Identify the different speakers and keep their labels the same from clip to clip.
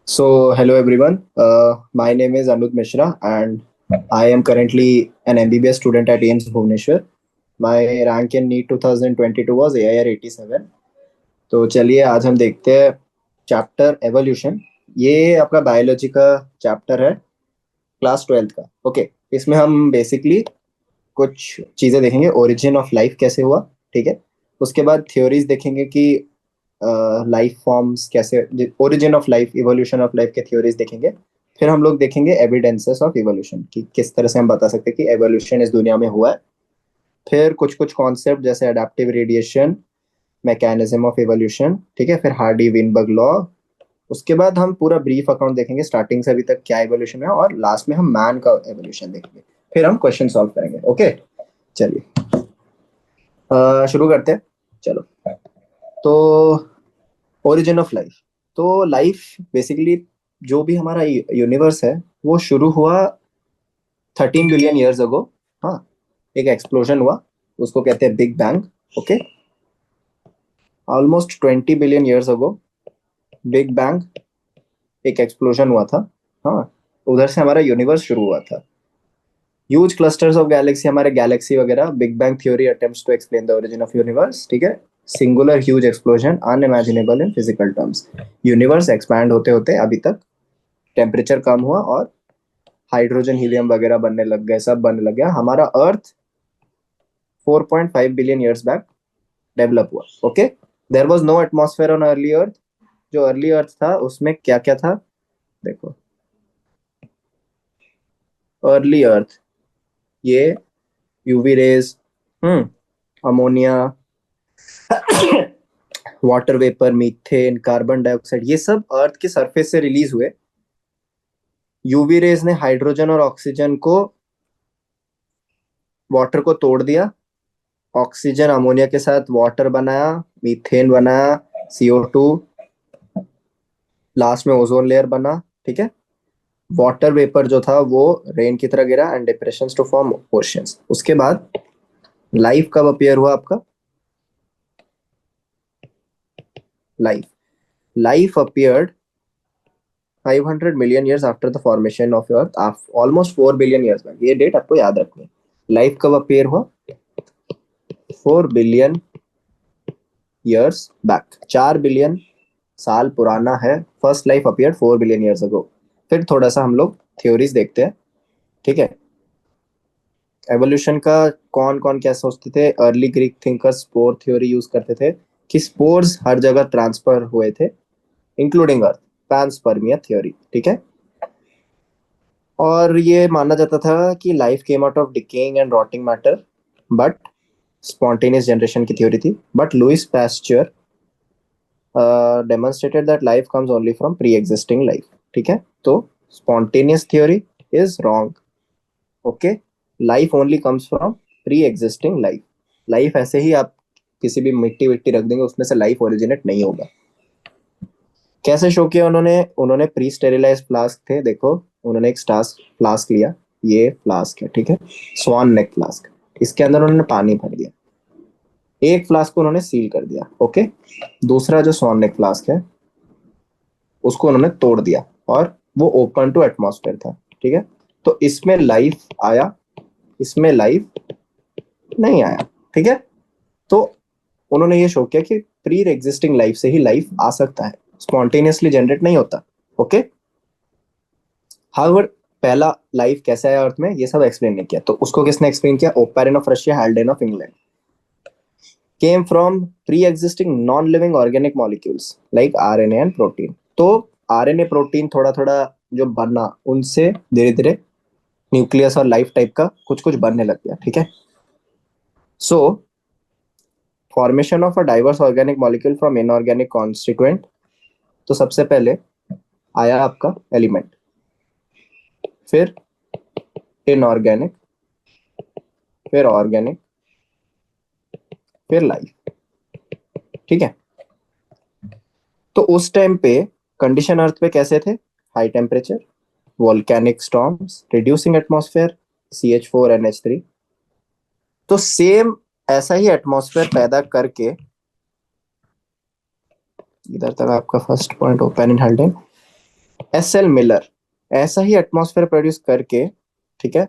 Speaker 1: Hello everyone. My name is Anuj Mishra, and I am currently an MBBS student at AIMS Bhubaneswar. My rank in NEET 2022 was AIR 87. तो चलिए आज हम देखते हैं chapter evolution. ये आपका biology का चैप्टर है, क्लास 12th का। ओके, इसमें हम बेसिकली कुछ चीज़ें देखेंगे। ओरिजिन ऑफ लाइफ कैसे हुआ, ठीक है। उसके बाद थ्योरीज देखेंगे कि लाइफ फॉर्म्स कैसे, origin of life, evolution of life के थ्योरीज देखेंगे। फिर हम लोग देखेंगे एविडेंसेस ऑफ इवोल्यूशन कि किस तरह से हम बता सकते हैं कि एवोल्यूशन इस दुनिया में हुआ है। फिर कुछ कुछ कॉन्सेप्ट जैसे adaptive radiation, mechanism of evolution, ठीक है। फिर हार्डी विनबर्ग लॉ। उसके बाद हम पूरा ब्रीफ अकाउंट देखेंगे स्टार्टिंग से अभी तक क्या एवोल्यूशन है, और लास्ट में हम मैन का एवोल्यूशन देखेंगे। फिर हम क्वेश्चन सॉल्व करेंगे। ओके, चलिए शुरू करते हैं। चलो, तो ओरिजिन ऑफ लाइफ। तो लाइफ बेसिकली जो भी हमारा यूनिवर्स है वो शुरू हुआ 13 बिलियन ईयर्स अगो। हाँ, एक एक्सप्लोजन हुआ, उसको कहते हैं big bang. Okay, almost 20 billion years ago big bang, एक एक्सप्लोजन हुआ था। हाँ, उधर से हमारा यूनिवर्स शुरू हुआ था। ह्यूज क्लस्टर्स ऑफ गैलेक्सी, हमारे गैलेक्सी वगैरह। Big bang theory attempts to explain the origin of universe, ठीक है। Singular huge explosion, unimaginable in physical terms. Universe expand होते होते अभी तक टेम्परेचर कम हुआ और हाइड्रोजन हीलियम वगैरह बनने लग गए, सब बनने लग गया। हमारा earth 4.5 billion years back develop हुआ। Okay, there was no atmosphere on early earth. जो अर्ली अर्थ था उसमें क्या क्या था, देखो। अर्ली अर्थ, ये UV rays, ammonia, water vapour, methane, carbon dioxide, ये सब अर्थ के सरफेस से रिलीज हुए। यूवी रेज ने हाइड्रोजन और ऑक्सीजन को, वाटर को तोड़ दिया। ऑक्सीजन अमोनिया के साथ वाटर बनाया, मीथेन बनाया, CO2, लास्ट में ओजोन लेयर बना, ठीक है। वाटर वेपर जो था वो रेन की तरह गिरा and depressions to form oceans. उसके बाद लाइफ कब अपीयर हुआ आपका? Life life appeared 500 million years after the formation of earth, almost 4 billion years back. ये डेट आपको याद रखनी है। लाइफ कब अपीयर हुआ? 4 बिलियन ईयर्स बैक, 4 बिलियन साल पुराना है। First life appeared 4 billion years ago. फिर थोड़ा सा हम लोग थ्योरीज देखते हैं, ठीक है। एवोल्यूशन का कौन कौन क्या सोचते थे? Early Greek thinkers spore theory use करते थे कि स्पोर्स हर जगह ट्रांसफर हुए थे, इंक्लूडिंग अर्थ, पैनस्पर्मिया थ्योरी, ठीक है। और ये माना जाता था कि life came out of decaying and rotting matter, but spontaneous generation की थ्योरी थी। But Louis Pasteur demonstrated that life comes only from pre existing life, ठीक है। तो spontaneous theory is wrong. Okay, life only comes from pre existing life. Life ऐसे ही आप किसी भी मिट्टी विट्टी रख देंगे, उसमें से लाइफ ओरिजिनेट नहीं होगा। कैसे शो किया उन्होंने? उन्होंने प्री स्टेरिलाइज फ्लास्क थे, देखो। उन्होंने एक स्टास फ्लास्क लिया, ये फ्लास्क है, ठीक है, स्वान नेक फ्लास्क। इसके अंदर उन्होंने पानी भर दिया, एक फ्लास्क को उन्होंने सील कर दिया। ओके, दूसरा जो स्वान नेक फ्लास्क है उसको उन्होंने तोड़ दिया और वो ओपन टू एटमॉस्फेयर था, ठीक है। तो इसमें लाइफ आया, इसमें लाइफ नहीं आया, ठीक है। तो उन्होंने ये शो किया कि प्री एग्जिस्टिंग लाइफ से ही लाइफ आ सकता है, स्पॉन्टेनियसली जनरेट नहीं होता। ओके, हाउएवर पहला लाइफ कैसे आया अर्थ में ये सब एक्सप्लेन नहीं किया। तो उसको किसने एक्सप्लेन किया? Oparin of Russia, Haldane of England. Came from pre existing non living organic molecules like RNA and protein. तो RNA प्रोटीन थोड़ा थोड़ा जो बना, उनसे धीरे धीरे न्यूक्लियस और लाइफ टाइप का कुछ कुछ बनने लग गया, ठीक है। सो formation of a diverse organic molecule from inorganic constituent. तो सबसे पहले आया आपका एलिमेंट, फिर इनऑर्गेनिक, फिर ऑर्गेनिक, फिर लाइफ, ठीक है। तो उस टाइम पे कंडीशन अर्थ पे कैसे थे? High temperature, volcanic storms, reducing atmosphere, CH4NH3। तो सेम ऐसा ही एटमॉस्फेयर पैदा करके, इधर तक आपका first point open in Haldane. S L Miller ऐसा ही एटमॉस्फेयर प्रोड्यूस करके, ठीक है,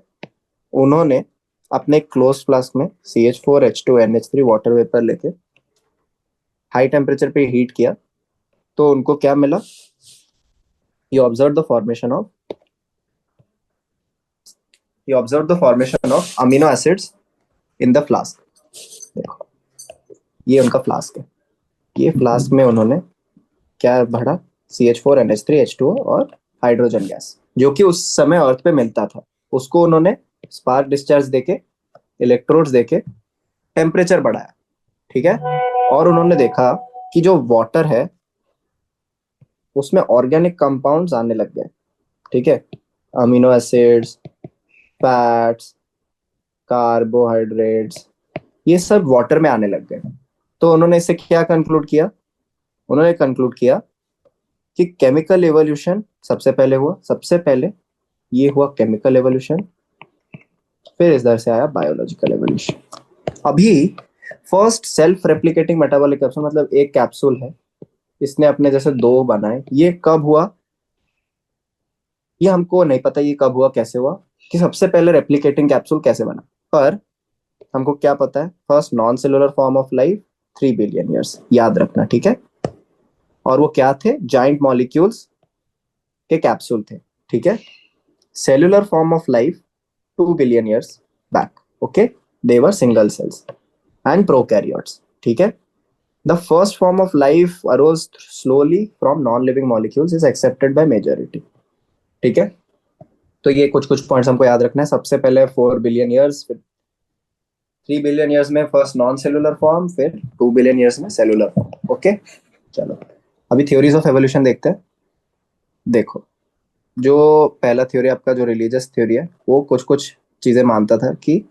Speaker 1: उन्होंने अपने क्लोज फ्लास्क में CH4H2NH3 वाटर वेपर लेके हाई टेम्परेचर पे हीट किया, तो उनको क्या मिला? You observe the formation of you observe the formation of amino acids in the flask. देखो, ये उनका फ्लास्क है। ये फ्लास्क में उन्होंने क्या भरा? CH4NH3H2O और हाइड्रोजन गैस, जो कि उस समय अर्थ पे मिलता था। उसको उन्होंने स्पार्क डिस्चार्ज देके, इलेक्ट्रोड्स देके टेम्परेचर बढ़ाया, ठीक है। और उन्होंने देखा कि जो वाटर है उसमें ऑर्गेनिक कंपाउंड्स आने लग गए, ठीक है। अमीनो एसिड्स, फैट्स, कार्बोहाइड्रेट्स, ये सब वाटर में आने लग गए। तो उन्होंने इससे क्या कंक्लूड किया? उन्होंने कंक्लूड किया कि केमिकल एवोल्यूशन सबसे पहले हुआ। सबसे पहले ये हुआ केमिकल एवोल्यूशन, फिर इधर से आया बायोलॉजिकल एवोल्यूशन। अभी first self replicating metabolic capsule, मतलब एक कैप्सूल है, इसने अपने जैसे दो बनाए। ये कब हुआ? ये हमको नहीं पता ये कब हुआ, कैसे हुआ, कि सबसे पहले रेप्लिकेटिंग कैप्सूल कैसे बना। पर हमको क्या पता है? First non cellular form of life 3 billion years, याद रखना, ठीक है। और वो क्या थे? जाइंट मॉलिक्यूल्स के कैप्सूल थे, ठीक है। Cellular form of life 2 billion years back, okay, they were single cells and prokaryotes, ठीक है। The first form of life arose slowly from non living molecules, is accepted by majority, ठीक है। तो ये कुछ कुछ पॉइंट्स हमको याद रखना है। सबसे पहले 4 बिलियन ईयर्स, फिर 3 बिलियन ईयर्स में फर्स्ट नॉन सेलुलर फॉर्म, फिर 2 बिलियन ईयर्स में सेलुलर फॉर्म, ओके। चलो, अभी थ्योरीज ऑफ एवोल्यूशन देखते हैं। देखो, जो पहला थ्योरी आपका जो रिलीजियस थ्योरी है, वो कुछ कुछ चीजें मानता था कि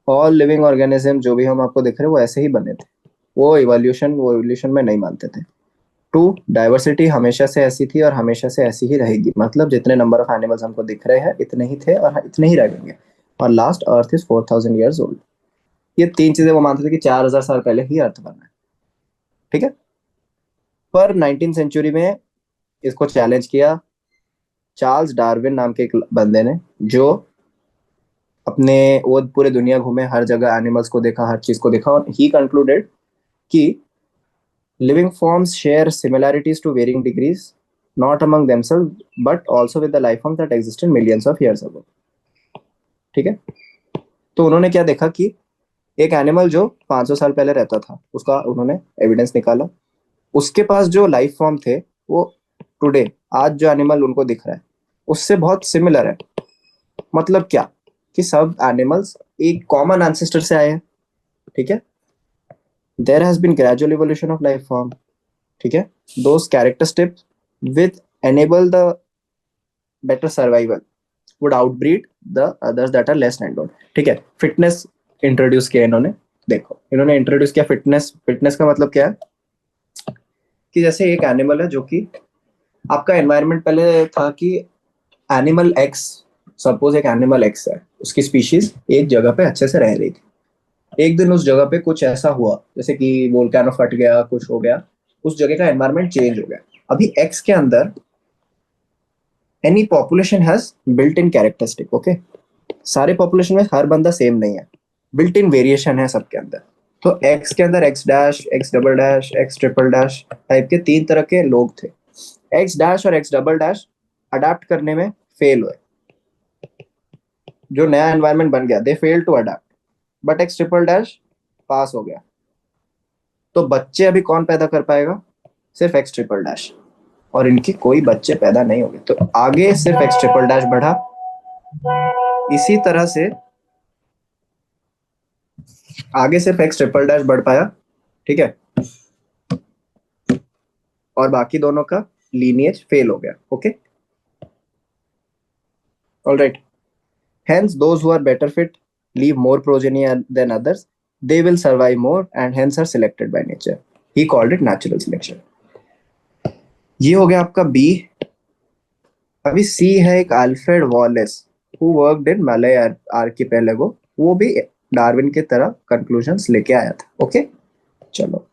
Speaker 1: ऑल लिविंग ऑर्गेनिज्म जो भी हम आपको दिख रहे हैं वो ऐसे ही बने थे। वो इवोल्यूशन में नहीं मानते थे। टू, डाइवर्सिटी हमेशा से ऐसी थी और हमेशा से ऐसी ही रहेगी, मतलब जितने नंबर ऑफ एनिमल्स हमको दिख रहे हैं इतने ही थे और इतने ही रहेंगे। और last, earth is 4,000 years old. ये तीन चीजें वो मानते थे कि 4,000 साल पहले ही अर्थ बना है, ठीक है। पर 19th सेंचुरी में इसको चैलेंज किया चार्ल्स डार्विन नाम के एक बंदे ने, जो अपने वो पूरे दुनिया घूमे, हर जगह एनिमल्स को देखा, हर चीज को देखा, और ही कंक्लूडेड कि living forms share similarities to varying degrees, not among themselves but also with the life forms that existed millions of years ago, ठीक है। तो उन्होंने क्या देखा कि एक एनिमल जो 500 साल पहले रहता था, उसका उन्होंने एविडेंस निकाला। उसके पास जो लाइफ फॉर्म थे, वो टुडे, आज जो एनिमल उनको दिख रहा है उससे बहुत सिमिलर है। मतलब क्या? कि सब एनिमल्स एक कॉमन एंसेस्टर से आए हैं, ठीक है। There has been gradual evolution of life form, ठीक है। Those characteristics with enable the better survival would outbreed the others that are less endowed, ठीक है। फिटनेस इंट्रोड्यूस किया इन्होंने। देखो, इन्होंने इंट्रोड्यूस किया फिटनेस। फिटनेस का मतलब क्या है? कि जैसे एक एनिमल है जो कि आपका एनवायरनमेंट पहले था कि एनिमल एक्स, सपोज एक एनिमल एक्स है, उसकी स्पीशीज एक जगह पे अच्छे से रह रही थी। एक दिन उस जगह पे कुछ ऐसा हुआ, जैसे कि वोल्केनो फट गया, कुछ हो गया, उस जगह का एनवायरनमेंट चेंज हो गया। अभी एक्स के अंदर any population has built in characteristic, okay. सारे पॉपुलेशन में हर बंदा सेम नहीं है, बिल्ट इन वेरिएशन है सबके अंदर। तो एक्स के अंदर X dash, X double dash, X triple dash type के 3 तरह के लोग थे। एक्स डैश और एक्स डबल डैश अडाप्ट करने में फेल हुए। जो नया एनवायरनमेंट बन गया, they fail to adapt, but X triple dash pass हो गया। तो बच्चे अभी कौन पैदा कर पाएगा? सिर्फ एक्स ट्रिपल डैश, और इनके कोई बच्चे पैदा नहीं होंगे। तो आगे सिर्फ एक्स ट्रिपल डैश बढ़ा। इसी तरह से आगे सिर्फ एक्स ट्रिपल डैश बढ़ पाया, ठीक है। और बाकी दोनों का लीनिएज फेल हो गया, okay. Alright, hence those who are better fit leave more progeny than others, they will survive more and hence are selected by nature. He called it natural selection. ये हो गया आपका बी। अभी सी है एक Alfred Wallace, who worked in Malay archipelago. वो भी Darwin की तरह कंक्लूजन्स लेके आया था, ओके। चलो,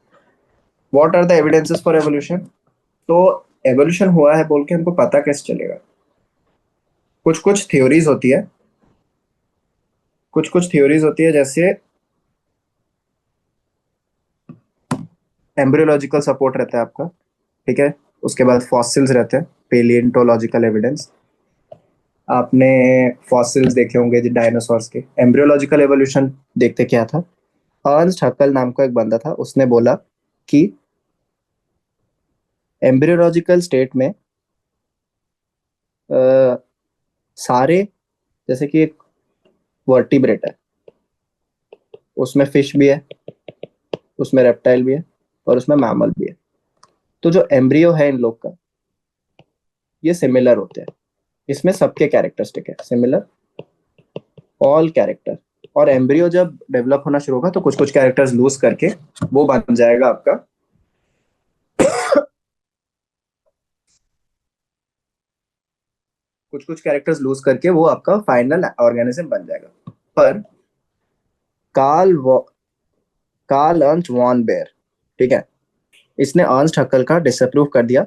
Speaker 1: what are the evidences for evolution? तो एवोल्यूशन हुआ है बोल के हमको पता कैसे चलेगा? कुछ कुछ थ्योरीज होती है, कुछ कुछ थ्योरीज होती है, जैसे एम्ब्रियोलॉजिकल सपोर्ट रहता है आपका, ठीक है। उसके बाद फॉसिल्स रहते हैं, पेलियोंटोलॉजिकल एविडेंस। आपने फॉसिल्स देखे होंगे जो डायनासोर्स के। एम्ब्रियोलॉजिकल एवोल्यूशन देखते क्या था, अर्नस्ट हक्कल नाम का एक बंदा था, उसने बोला कि एम्ब्रियोलॉजिकल स्टेट में अ, सारे, जैसे कि एक वर्टिब्रेट है, उसमें फिश भी है, उसमें रेप्टाइल भी है, और उसमें मैमल भी है। तो जो एम्ब्रियो है इन लोग का, ये सिमिलर होते हैं, इसमें सबके कैरेक्टरिस्टिक है सिमिलर, ऑल कैरेक्टर। और एम्ब्रियो जब डेवलप होना शुरू होगा तो कुछ कुछ कैरेक्टर्स लूज करके वो बन जाएगा आपका कुछ कुछ कैरेक्टर्स लूज करके वो आपका फाइनल ऑर्गेनिज्म बन जाएगा। पर Karl Karl Ernst von Baer, ठीक है, इसने अर्न्स्ट हक्कल का डिसअप्रूव कर दिया।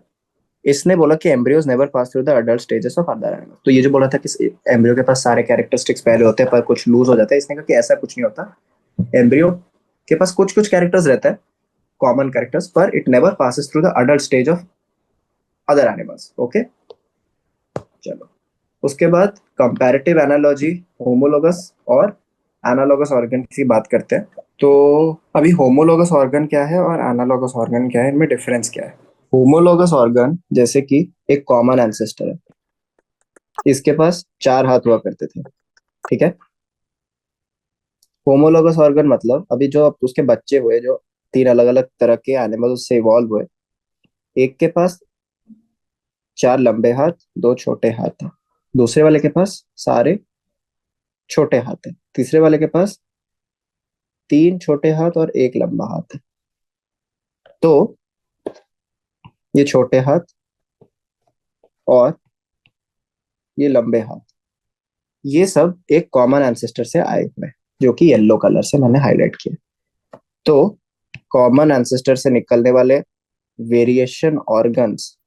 Speaker 1: इसने बोला कि embryos never pass through the adult stages of other animal. तो ये जो बोला था कि एम्ब्रियो के पास सारे कैरेक्टरिस्टिक्स पहले होते हैं पर कुछ लूज हो जाता है, इसने कहा कि ऐसा कुछ नहीं होता। एम्ब्रियो के पास कुछ कुछ कैरेक्टर्स रहता है, कॉमन कैरेक्टर्स, पर it never passes through the adult stage of other animals. Okay, चलो। उसके बाद कंपैरेटिव एनालॉजी, होमोलोगस और एनालॉगस ऑर्गन की बात करते हैं। तो अभी होमोलोगस ऑर्गन क्या है और एनालॉगस ऑर्गन क्या है, इनमें डिफरेंस क्या है? होमोलोगस ऑर्गन जैसे कि एक कॉमन एंसेस्टर है, इसके पास चार हाथ हुआ करते थे, ठीक है। होमोलोगस ऑर्गन मतलब अभी जो अब उसके बच्चे हुए, जो तीन अलग अलग तरह के एनिमल उससे इवॉल्व हुए, एक के पास चार लंबे हाथ, दो छोटे हाथ हैं। दूसरे वाले के पास सारे छोटे हाथ हैं। तीसरे वाले के पास तीन छोटे हाथ और एक लंबा हाथ है। तो ये छोटे हाथ और ये लंबे हाथ, ये सब एक कॉमन एंसेस्टर से आए हुए हैं, जो कि येलो कलर से मैंने हाईलाइट किया। तो कॉमन एंसेस्टर से निकलने वाले variation organs,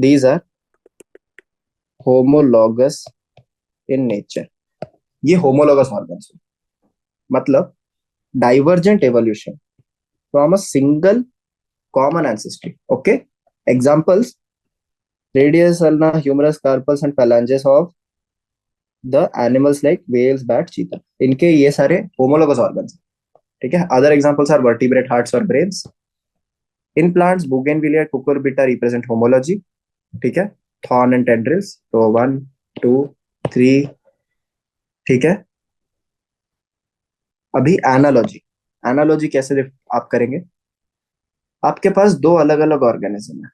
Speaker 1: these are homologous in nature. ये होमोलॉगस ऑर्गन्स, मतलब divergent evolution from a single common ancestry. Okay, examples: radius, ulna, humerus, carpals and phalanges of the animals like whales, bat, cheetah. इनके ये सारे homologous organs हैं, ठीक है। Other examples are vertebrate hearts or brains. In plants, bougainvillea, cucurbita represent homology, ठीक है। Thorn and tendrils, तो 1 2 3, ठीक है। अभी एनालॉजी, एनालॉजी कैसे आप करेंगे? आपके पास दो अलग अलग ऑर्गेनिज्म है,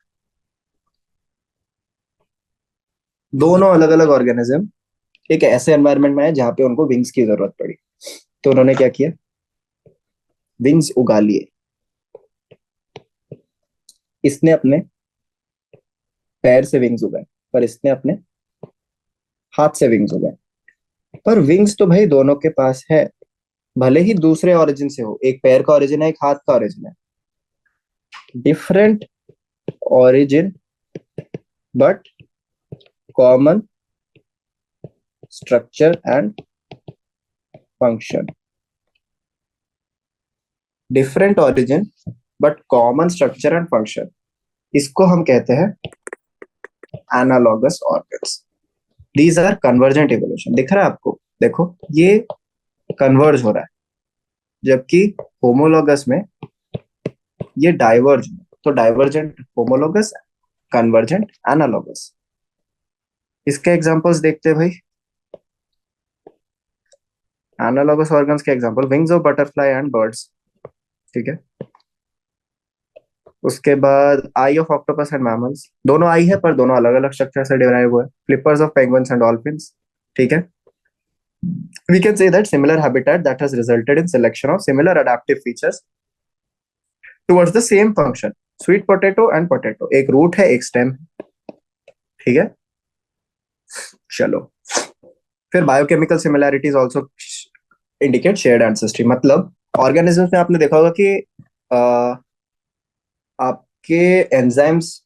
Speaker 1: दोनों अलग अलग ऑर्गेनिज्म एक ऐसे एनवायरनमेंट में है जहां पे उनको विंग्स की जरूरत पड़ी। तो उन्होंने क्या किया, विंग्स उगा लिए। इसने अपने पैर से विंग्स उगाए, पर इसने अपने हाथ से विंग्स उगाए। पर विंग्स तो भाई दोनों के पास है, भले ही दूसरे ओरिजिन से हो, एक पैर का ओरिजिन है, एक हाथ का ओरिजिन है, different origin but common structure and function. Different origin but common structure and function, इसको हम कहते हैं analogous organs. These are convergent evolution. दिख रहा है आपको? देखो, ये कन्वर्ज हो रहा है, जबकि होमोलॉगस में ये डाइवर्ज। तो डाइवर्जेंट होमोलॉगस, कन्वर्जेंट एनालॉगस। इसके एग्जांपल्स देखते हैं भाई। एनालॉगस ऑर्गन्स के example, wings of butterfly and birds, ठीक है। उसके बाद आई ऑफ ऑक्टोपस एंड मैमल्स, दोनों आई है पर दोनों अलग अलग स्ट्रक्चर से डिराइव हुए। Flippers of penguins and dolphins, ठीक है। We can say that similar habitat that has resulted in selection of similar adaptive features towards the same function. Sweet potato and potato, एक रूट है एक stem, ठीक है। चलो, फिर biochemical similarities also indicate shared ancestry. मतलब organisms में आपने देखा होगा कि आपके एंजाइम्स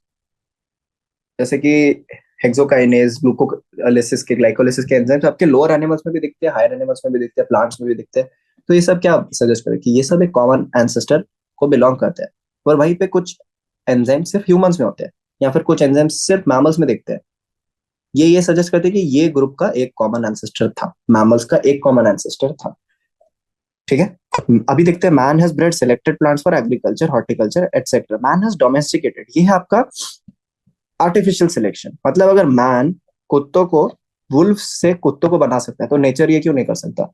Speaker 1: जैसे कि हेक्सोकाइनेज, ग्लूकोलिसिस के, ग्लाइकोलिसिस के एंजाइम्स आपके लोअर एनिमल्स में भी दिखते हैं, हायर एनिमल्स में भी दिखते हैं, प्लांट्स में भी दिखते हैं। तो ये सब क्या सजेस्ट करें कि ये सब एक कॉमन एंसेस्टर को बिलोंग करते हैं। पर वहीं पे कुछ एंजाइम सिर्फ ह्यूमंस में होते हैं, या फिर कुछ एंजाइम सिर्फ मैमल्स में दिखते हैं। ये सजेस्ट करते हैं कि ये ग्रुप का एक कॉमन एंसेस्टर था, मैमल्स का एक कॉमन एंसेस्टर था। ठीक है। अभी देखते हैं, man has bread selected plants for agriculture, horticulture etcetera. Man has domesticated, ये है आपका आर्टिफिशियल सिलेक्शन। मतलब अगर मैन कुत्तों को, वुल्फ से कुत्तों को बना सकता है, तो नेचर ये क्यों नहीं कर सकता?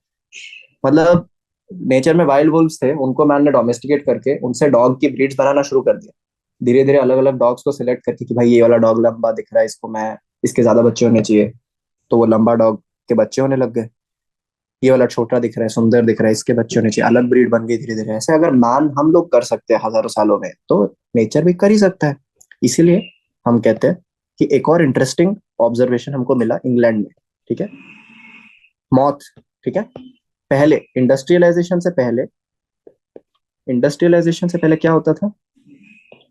Speaker 1: मतलब नेचर में वाइल्ड वुल्फ्स थे, उनको मैन ने डोमेस्टिकेट करके उनसे डॉग की ब्रीड्स बनाना शुरू कर दिया। धीरे धीरे अलग अलग डॉग्स को सिलेक्ट करके कि भाई ये वाला डॉग लंबा दिख रहा है, इसको मैं, इसके ज्यादा बच्चे होने चाहिए, तो वो लंबा डॉग के बच्चे होने लग गए। ये वाला छोटा दिख रहा है, सुंदर दिख रहा है, इसके बच्चे होने चाहिए, अलग ब्रीड बन गई धीरे धीरे। ऐसे अगर मैन, हम लोग कर सकते हैं हजारों सालों में, तो नेचर भी कर ही सकता है। इसीलिए हम कहते हैं कि एक और इंटरेस्टिंग ऑब्जर्वेशन हमको मिला इंग्लैंड में। ठीक है, मॉथ। ठीक है, पहले इंडस्ट्रियलाइजेशन से पहले क्या होता था?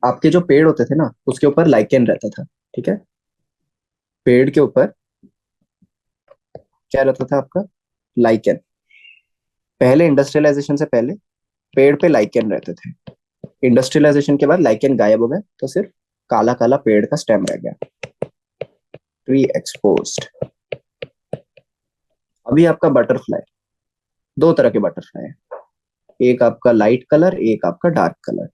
Speaker 1: आपके जो पेड़ होते थे ना, उसके ऊपर लाइकेन रहता था। ठीक है, पेड़ के ऊपर क्या रहता था आपका? लाइकेन। पहले इंडस्ट्रियलाइजेशन से पहले पेड़ पे लाइकेन रहते थे। इंडस्ट्रियलाइजेशन के बाद लाइकेन गायब हो गए, तो सिर्फ काला काला पेड़ का स्टेम रह गया, ट्री एक्सपोज्ड। अभी आपका बटरफ्लाई, दो तरह के बटरफ्लाई है, एक आपका लाइट कलर, एक आपका डार्क कलर।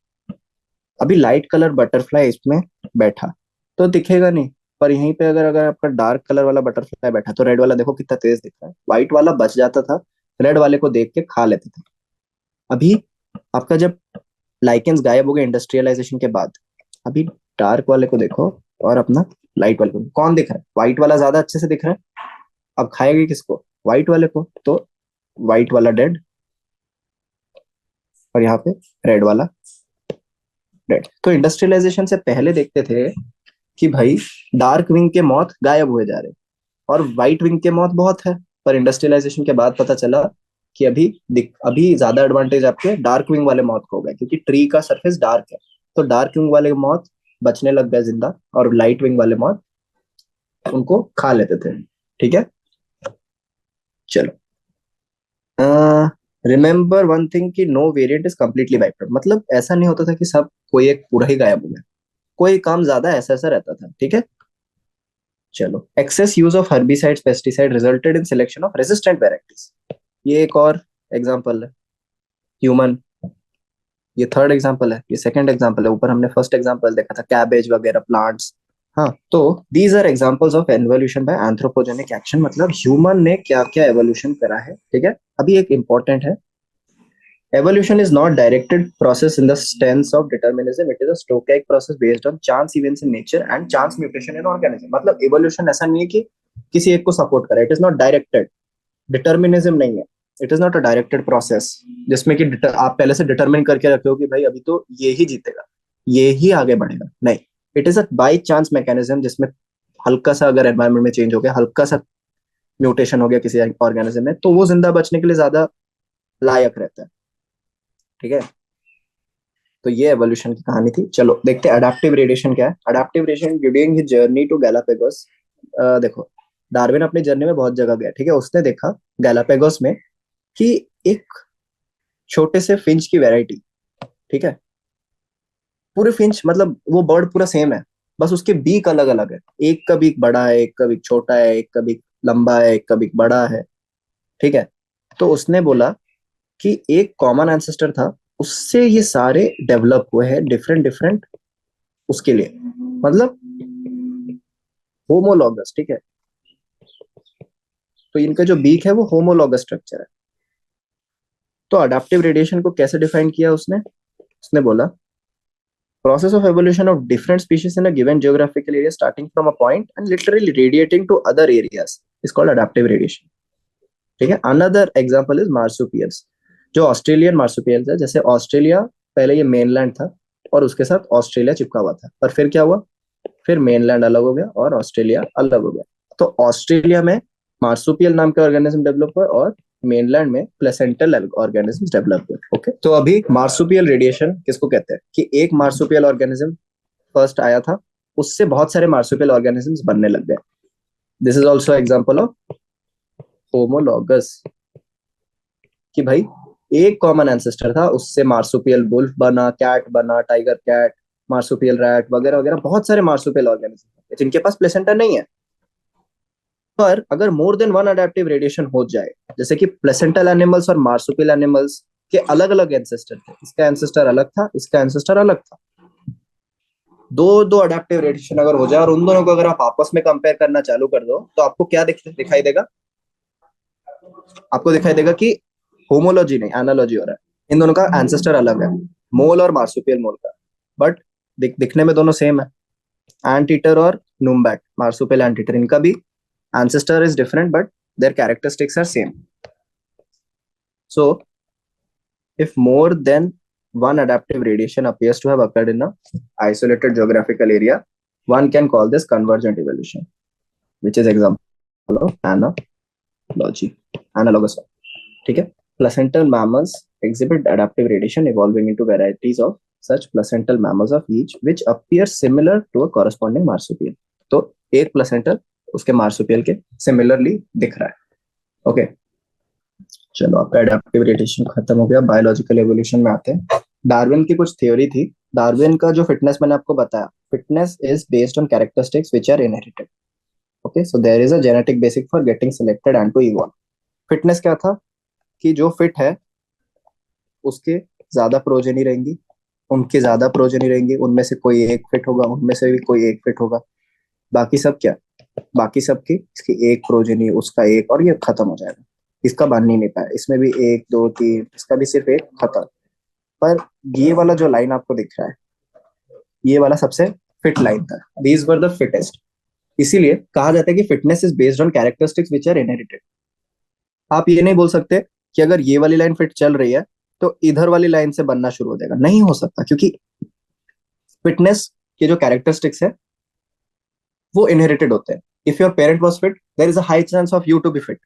Speaker 1: अभी लाइट कलर बटरफ्लाई इसमें बैठा तो दिखेगा नहीं, पर यहीं पे अगर अगर आपका डार्क कलर वाला बटरफ्लाई बैठा, तो रेड वाला देखो कितना तेज दिख रहा है, व्हाइट वाला बच जाता था, रेड वाले को देख के खा लेते थे। अभी आपका जब लाइकेंस गायब हो गए इंडस्ट्रियलाइजेशन के बाद, अभी डार्क वाले को देखो और अपना लाइट वाले को, कौन दिख रहा है? व्हाइट वाला ज्यादा अच्छे से दिख रहा है। अब खाएगी किसको? व्हाइट वाले को। तो व्हाइट वाला डेड, और यहाँ पे रेड वाला डेड। तो इंडस्ट्रियलाइजेशन से पहले देखते थे कि भाई डार्क विंग के मौत गायब हुए जा रहे, और व्हाइट विंग के मौत बहुत है। पर इंडस्ट्रियलाइजेशन के बाद पता चला कि अभी ज्यादा एडवांटेज आपके डार्क विंग वाले मौत को हो गया, क्योंकि ट्री का सरफेस डार्क है। तो डार्क विंग वाले मौत बचने लग गए जिंदा, और लाइट विंग वाले मौत उनको खा लेते थे। ठीक है, चलो। रिमेंबर वन थिंग कि no variant is completely wiped out. मतलब ऐसा नहीं होता था कि सब कोई एक पूरा ही गायब हो गया, कोई काम ज्यादा ऐसा ऐसा रहता था। ठीक है, चलो। Excess use of herbicides, pesticide resulted in selection of resistant varieties. ये एक और एग्जांपल है। ह्यूमन, ये थर्ड एग्जांपल है, ये सेकंड एग्जांपल है। ऊपर हमने फर्स्ट एग्जांपल देखा था, कैबेज वगैरह, प्लांट्स। हाँ, तो these are examples of evolution by anthropogenic action. मतलब ह्यूमन ने क्या क्या एवोल्यूशन करा है। ठीक है, अभी एक इंपॉर्टेंट है, evolution is not directed process in the sense of determinism. It is a stochastic process based on chance events in nature and chance mutation in organism. मतलब evolution ऐसा नहीं है कि किसी एक को सपोर्ट करे। It is not directed, determinism नहीं है। It is not a directed process जिसमें कि आप पहले से डिटरमिन करके रखे हो कि भाई अभी तो ये ही जीतेगा, ये ही आगे बढ़ेगा। नहीं, it is a by chance mechanism, जिसमें हल्का सा अगर एनवायरमेंट में चेंज हो गया, हल्का सा म्यूटेशन हो गया किसी ऑर्गेनिज्म में, तो वो जिंदा बचने के लिए ज्यादा लायक रहता है। ठीक है, तो ये एवोल्यूशन की कहानी थी। चलो देखते हैं अडेप्टिव रेडिएशन क्या है। Adaptive radiation during his journey to Galapagos. देखो, डार्विन अपनी जर्नी में बहुत जगह गया। ठीक है, उसने देखा गैलापागोस में कि एक छोटे से फिंच की वैरायटी, ठीक है, पूरे फिंच, मतलब वो बर्ड पूरा सेम है, बस उसके बीक अलग अलग है। एक का बीक बड़ा है, एक का बीक छोटा है, एक का बीक लंबा है, एक का बीक बड़ा है। ठीक है, तो उसने बोला कि एक कॉमन एंसेस्टर था, उससे ये सारे डेवलप हुए हैं डिफरेंट डिफरेंट उसके लिए, मतलब होमोलॉगस। ठीक है, तो इनका जो बीक है वो होमोलॉगस स्ट्रक्चर है। तो अडेप्टिव रेडिएशन को कैसे डिफाइन किया उसने? उसने बोला process of evolution of different species in a given geographical area starting from a point and literally radiating to other areas is called adaptive radiation. ठीक है, another example is marsupials, जो Australian marsupials है। जैसे Australia, पहले ये mainland था और उसके साथ ऑस्ट्रेलिया चिपका हुआ था, पर फिर क्या हुआ? फिर मेनलैंड अलग हो गया और ऑस्ट्रेलिया अलग हो गया। तो ऑस्ट्रेलिया में मार्सुपियल नाम के ऑर्गेनिज्म डेवलप हुए, और मेनलैंड में प्लेसेंटल ऑर्गेनिज्म डेवलप हुए। ओके, तो अभी मार्सुपियल रेडिएशन किसको कहते हैं? कि एक मार्सुपियल ऑर्गेनिज्म फर्स्ट आया था, उससे बहुत सारे मार्सुपियल ऑर्गेनिजम्स बनने लग गए. This is also example of homologous, कि भाई एक कॉमन एंसेस्टर था, उससे मार्सुपियल वुल्फ बना, कैट बना, टाइगर कैट, मार्सुपियल रैट वगैरह वगैरह, बहुत सारे मार्सुपियल ऑर्गेनिज्म जिनके पास प्लेसेंटा नहीं है. पर अगर more than one adaptive radiation हो जाए, जैसे कि प्लेसेंटल एनिमल्स और मार्सुपियल एनिमल्स के अलग अलग एंसेस्टर थे, इसका एंसेस्टर अलग था, इसका एंसेस्टर अलग था, दो दो अडेप्टिव रेडिएशन अगर हो जाए और उन दोनों को अगर आप आपस में कंपेयर करना चालू कर दो, तो आपको क्या दिखाई देगा? आपको दिखाई देगा कि होमोलॉजी नहीं, एनालॉजी हो रहा है. इन दोनों का एंसेस्टर अलग है, मोल और मार्सुपियल मोल का, बट दिखने में दोनों सेम है. एंटीटर और नुम्बैट, मार्सुपियल एंटीटर, इनका भी ancestor is different but their characteristics are same. So if more than one adaptive radiation appears to have occurred in a isolated geographical area, one can call this convergent evolution, which is example of analogy, analogous. ठीक है. Placental mammals exhibit adaptive radiation evolving into varieties of such placental mammals of each which appear similar to a corresponding marsupial. तो एक placental उसके marsupial के similarly दिख रहा है. Okay, चलो आपका एडेप्टिव रेडिएशन खत्म हो गया. बायोलॉजिकल एवोल्यूशन में आते हैं. डार्विन की कुछ थ्योरी थी. डार्विन का जो फिटनेस मैंने आपको बताया, fitness is based on characteristics which are inherited. Okay, so there is a genetic basic for getting selected and to evolve. Fitness क्या था? कि जो फिट है उसके ज्यादा प्रोजेनी रहेंगी, उनके ज्यादा प्रोजेनी रहेंगी, उनमें से कोई एक फिट होगा, उनमें से भी कोई एक फिट होगा. बाकी सब क्या? बाकी सबकी इसकी एक प्रोजेनी, उसका एक, और ये खत्म हो जाएगा. इसका बन ही नहीं पाया. इसमें भी एक दो तीन, इसका भी सिर्फ एक, खत्म. पर ये वाला जो लाइन आपको दिख रहा है, ये वाला सबसे फिट लाइन था. These were the fittest. इसीलिए कहा जाता है कि fitness is based on characteristics which are inherited. आप ये नहीं बोल सकते कि अगर ये वाली लाइन फिट चल रही है तो इधर वाली लाइन से बनना शुरू हो जाएगा. नहीं हो सकता, क्योंकि फिटनेस के जो कैरेक्टरिस्टिक्स है वो इनहेरिटेड होते हैं. If your parent was fit, there is a high chance of you to be fit.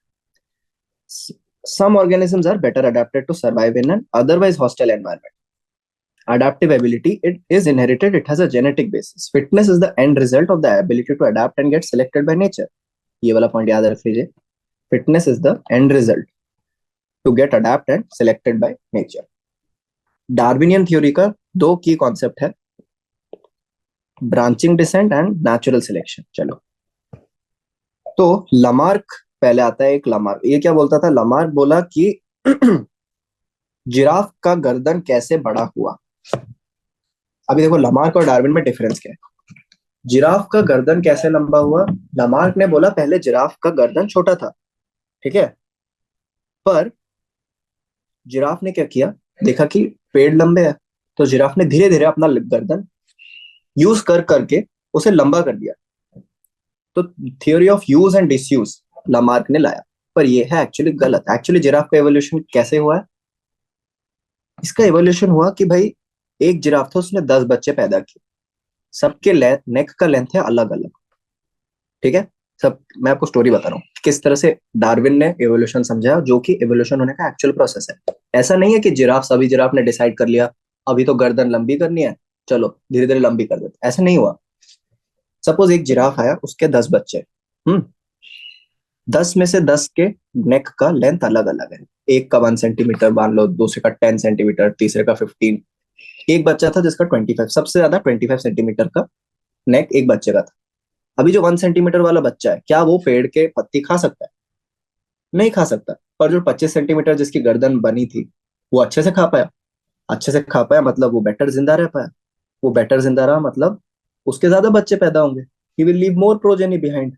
Speaker 1: Some organisms are better adapted to survive in an otherwise hostile environment. Adaptive ability, it is inherited, it has a genetic basis. Fitness is the end result of the ability to adapt and get selected by nature. ये वाला point याद रख लीजिए. Fitness is the end result to get adapt and selected by nature. Darwinian theory का दो की concept है, branching descent and natural selection. चलो, तो लमार्क पहले आता है. एक लमार्क ये क्या बोलता था? लमार्क बोला कि जिराफ का गर्दन कैसे बड़ा हुआ. अभी देखो लमार्क और डार्विन में डिफरेंस क्या है. जिराफ का गर्दन कैसे लंबा हुआ? लमार्क ने बोला पहले जिराफ का गर्दन छोटा था, ठीक है, पर जिराफ ने क्या किया, देखा कि पेड़ लंबे है, तो जिराफ ने धीरे धीरे अपना गर्दन यूज कर करके उसे लंबा कर दिया. तो theory of use and disuse Lamarck ने लाया, पर ये है एक्चुअली गलत. एक्चुअली जिराफ का एवोल्यूशन कैसे हुआ है? इसका एवोल्यूशन हुआ कि भाई एक जिराफ था, उसने 10 बच्चे पैदा किए, सबके नेक का लेंथ है अलग अलग, ठीक है. सब मैं आपको स्टोरी बता रहा हूँ किस तरह से डार्विन ने एवोल्यूशन समझा, जो कि एवोल्यूशन होने का एक्चुअल प्रोसेस है. ऐसा नहीं है कि सभी जिराफ ने डिसाइड कर लिया अभी तो गर्दन लंबी करनी है, चलो धीरे धीरे लंबी कर देते. ऐसा नहीं हुआ. सपोज एक जिराफ आया, उसके 10 बच्चे, 10 में से 10 के नेक का लेंथ अलग अलग है. एक का 1 सेंटीमीटर मान लो, दूसरे का 10 सेंटीमीटर, तीसरे का 15. एक बच्चा था जिसका 25, सबसे ज्यादा 25 सेंटीमीटर का नेक एक बच्चे का था. अभी जो 1 सेंटीमीटर वाला बच्चा है, क्या वो पेड़ के पत्ती खा सकता है? नहीं खा सकता. पर जो 25 सेंटीमीटर जिसकी गर्दन बनी थी, वो अच्छे से खा पाया. अच्छे से खा पाया मतलब वो बेटर जिंदा रह पाया. वो बेटर जिंदा रहा मतलब उसके ज्यादा बच्चे पैदा होंगे. He will leave more progeny behind.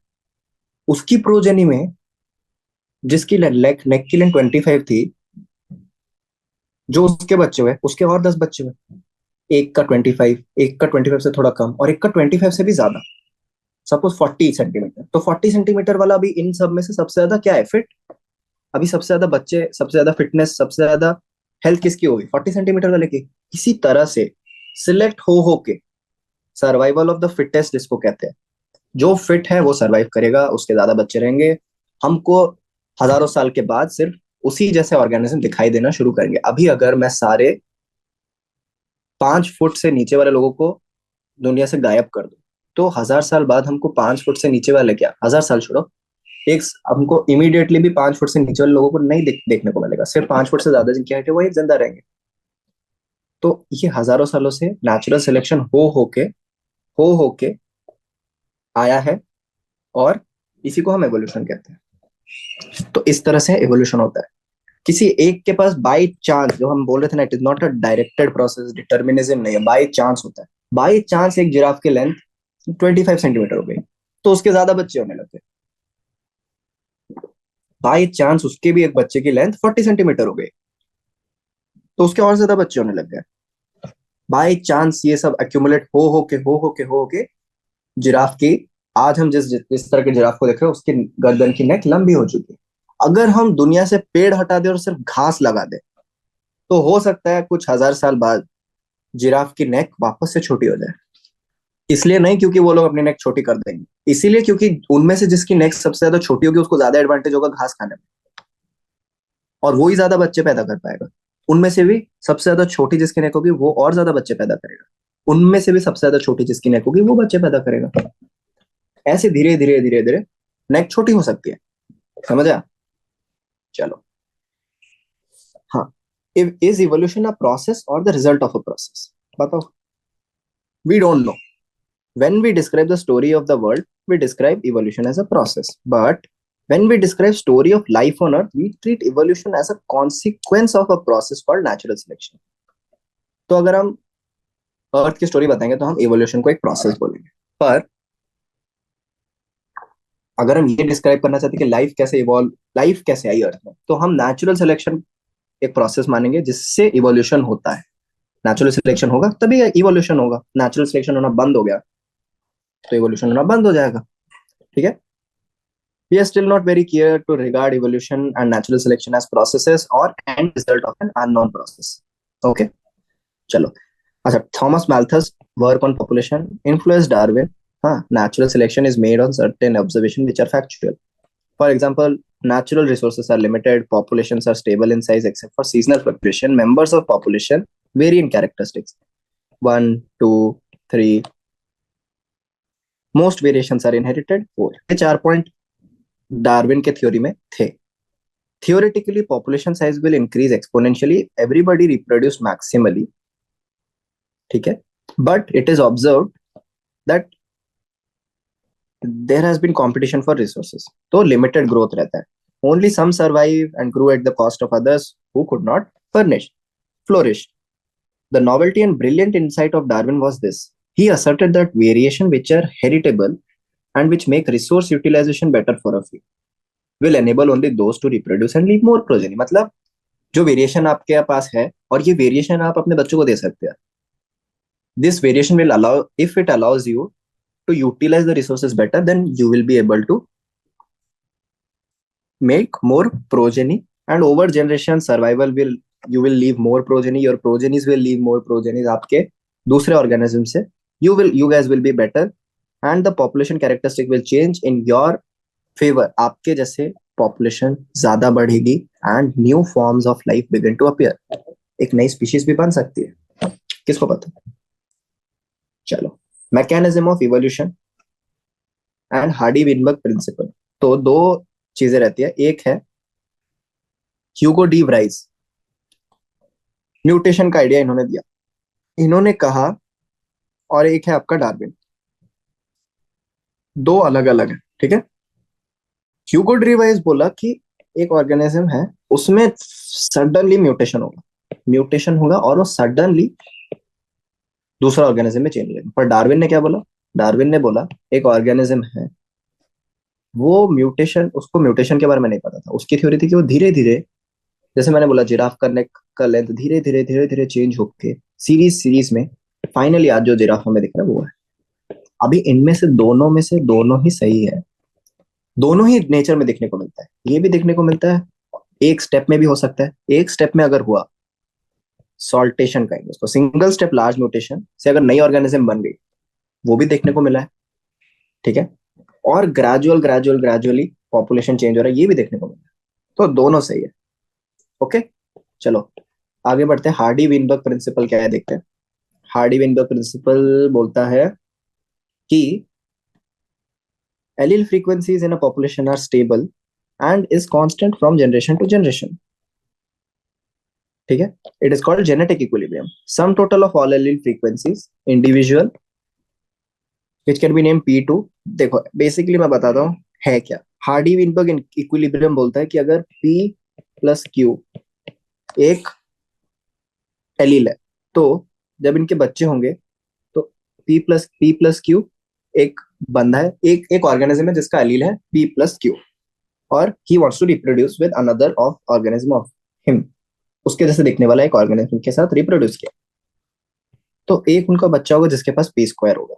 Speaker 1: उसकी प्रोजेनी में जिसकी नेक की लेंथ 25 थी, जो उसके बच्चे हुए उसके और 10 बच्चे हुए. एक का 25, एक का 25 से थोड़ा कम, और एक का 25 से भी ज्यादा. Suppose 40 centimetre. तो 40 सेंटीमीटर वाला भी इन सब में से सबसे ज्यादा क्या है? फिट. अभी सबसे ज्यादा बच्चे, सबसे ज्यादा फिटनेस, सबसे ज्यादा हेल्थ किसकी होगी? 40 सेंटीमीटर वाले की. इसी तरह से सिलेक्ट हो के सर्वाइवल ऑफ द फिटेस्ट जिसको कहते हैं, जो फिट है वो सर्वाइव करेगा, उसके ज्यादा बच्चे रहेंगे. हमको हजारों साल के बाद सिर्फ उसी जैसे ऑर्गेनिज्म दिखाई देना शुरू करेंगे. अभी अगर मैं सारे 5 फुट से नीचे वाले लोगों को दुनिया से गायब कर दूं, तो 1000 साल बाद हमको 5 फुट से नीचे वाले, क्या 1000 साल छोड़ो, एक हमको इमीडिएटली भी 5 फुट से नीचे वाले लोगों को नहीं देखने को मिलेगा। सिर्फ 5 फुट से ज्यादा जिनकी हाइट है वही जिंदा रहेंगे। तो ये हजारों सालों से नेचुरल सिलेक्शन हो के आया है, और इसी को हम एवोल्यूशन कहते हैं। तो इस तरह से एवोल्यूशन होता है। किसी एक के पास बाई चांस, जो हम बोल रहे थे ना, it is not a directed process, determinism नहीं है, बाई चांस होता है। बाई चांस एक जिराफ की लेंथ 25 सेंटीमीटर हो गई, तो उसके ज्यादा बच्चे होने लगे। बाई चांस उसके भी एक बच्चे की लेंथ 40 सेंटीमीटर हो गई, तो उसके और ज्यादा बच्चे होने लग गए। बाई चांस ये सब एक्यूमुलेट हो के जिराफ की, आज हम जिस तरह के जिराफ को देख रहे हैं, उसकी गर्दन की नेक लंबी हो चुकी है। अगर हम दुनिया से पेड़ हटा दें और सिर्फ घास लगा दें, तो हो सकता है कुछ 1000 साल बाद जिराफ की नेक वापस से छोटी हो जाए। इसलिए नहीं क्योंकि वो लोग अपनी नेक छोटी कर देंगे, इसीलिए क्योंकि उनमें से जिसकी नेक सबसे ज्यादा छोटी होगी उसको ज्यादा एडवांटेज होगा घास खाने में, और वो ही ज्यादा बच्चे पैदा कर पाएगा। उनमें से भी सबसे ज्यादा छोटी जिसकी नेक होगी वो और ज्यादा बच्चे पैदा करेगा, उनमें से भी सबसे ज्यादा छोटी जिसकी नेक होगी वो बच्चे पैदा करेगा। ऐसे धीरे धीरे धीरे धीरे नेक छोटी हो सकती है। समझा? चलो, हाँ, इज इवोल्यूशन अ प्रोसेस और the result of a process? बताओ। We don't know. When we describe the story of the world, we describe evolution as a process. But when we describe story of life on Earth, we treat evolution as a consequence of a process called natural selection. तो अगर हम अर्थ की story बताएंगे तो हम evolution को एक process बोलेंगे। पर अगर हम ये डिस्क्राइब करना चाहते हैं कि लाइफ कैसे आई अर्थ में, तो हम नेचुरल सिलेक्शन एक प्रोसेस मानेंगे जिससे इवोल्यूशन होता है। नेचुरल सिलेक्शन होगा तभी इवोल्यूशन होगा। नेचुरल सिलेक्शन होना बंद हो गया तो इवोल्यूशन होना बंद हो जाएगा। ठीक है? We are still not very clear to regard evolution and natural selection as processes or end result of an unknown process. Okay, चलो। अच्छा, Thomas मैल्थस work on population influenced Darwin. हाँ, natural selection is made on certain observation which are factual. For example, natural resources are limited, populations are stable in size except for seasonal fluctuation. Members of population vary in characteristics. 1, 2, 3. Most variations are inherited. 4. ये 4 point Darwin के theory में थे। Theoretically, population size will increase exponentially. Everybody reproduce maximally. ठीक है? But it is observed that there has been competition for resources. तो limited growth रहता है. Only some survive and grew at the cost of others who could not flourish. The novelty and brilliant insight of Darwin was this. He asserted that variation which are heritable and which make resource utilization better for a few will enable only those to reproduce and leave more progeny. मतलब जो variation आपके पास है और ये variation आप अपने बच्चों को दे सकते हैं, this variation will allow, if it allows you to utilize the resources better, then you will be able to make more progeny, and over generation survival will, you will leave more progeny, your progenies will leave more progenies आपके दूसरे organism से, you guys will be better and the population characteristic will change in your favor. आपके जैसे population ज्यादा बढ़ेगी and new forms of life begin to appear. एक नई species भी बन सकती है, किसको पता। चलो, mechanism of evolution and Hardy Weinberg principal. तो दो चीजें रहती है, एक है ह्यूगो डी व्राइस, म्यूटेशन का आइडिया इन्होंने दिया, इन्होंने कहा, और एक है आपका डार्विन। दो अलग अलग है, ठीक है। ह्यूगो डी व्राइस बोला कि एक ऑर्गेनिज्म है, उसमें सडनली म्यूटेशन होगा और वो सडनली दूसरा ऑर्गेनिज्म में चेंज हो जाएगा। पर डार्विन ने क्या बोला? डार्विन ने बोला एक ऑर्गेनिज्म है, वो म्यूटेशन, उसको म्यूटेशन के बारे में नहीं पता था। उसकी थ्योरी थी कि वो धीरे धीरे, जैसे मैंने बोला जिराफ का नेक का लेंथ धीरे धीरे धीरे धीरे चेंज होके सीरीज में फाइनली आज जो जिराफ हमें दिख रहा है वो है। अभी इनमें से दोनों ही सही है, दोनों ही नेचर में देखने को मिलता है। ये भी देखने को मिलता है, एक स्टेप में भी हो सकता है। एक स्टेप में अगर हुआ सॉल्टेशन कहेंगे उसको, सिंगल स्टेप लार्ज म्यूटेशन से अगर नई ऑर्गेनिज्म बन गई, वो भी देखने को मिला है, ठीक है। और ग्रेजुअली पॉपुलेशन चेंज हो रहा है, ये भी देखने को मिला है। तो दोनों सही है। ओके, चलो आगे बढ़ते हैं। हार्डी विनबर्ग प्रिंसिपल क्या है देखते हैं। हार्डी विनबर्ग प्रिंसिपल बोलता है कि allele frequencies in a population are stable and is constant from generation to generation. ठीक है, it is called genetic equilibrium. Sum total of all allele frequencies individual which can be named P2. देखो basically मैं बताता हूँ है क्या. Hardy Weinberg equilibrium बोलता है कि अगर P प्लस Q एक एलील है तो जब इनके बच्चे होंगे तो P प्लस Q एक बंदा है, एक एक ऑर्गेनिज्म है जिसका एलील है P प्लस Q और he wants to reproduce with another of organism of him. उसके जैसे दिखने वाला एक ऑर्गेनिज्म के साथ रिप्रोड्यूस किया तो एक उनका बच्चा होगा जिसके पास P स्क्वायर होगा,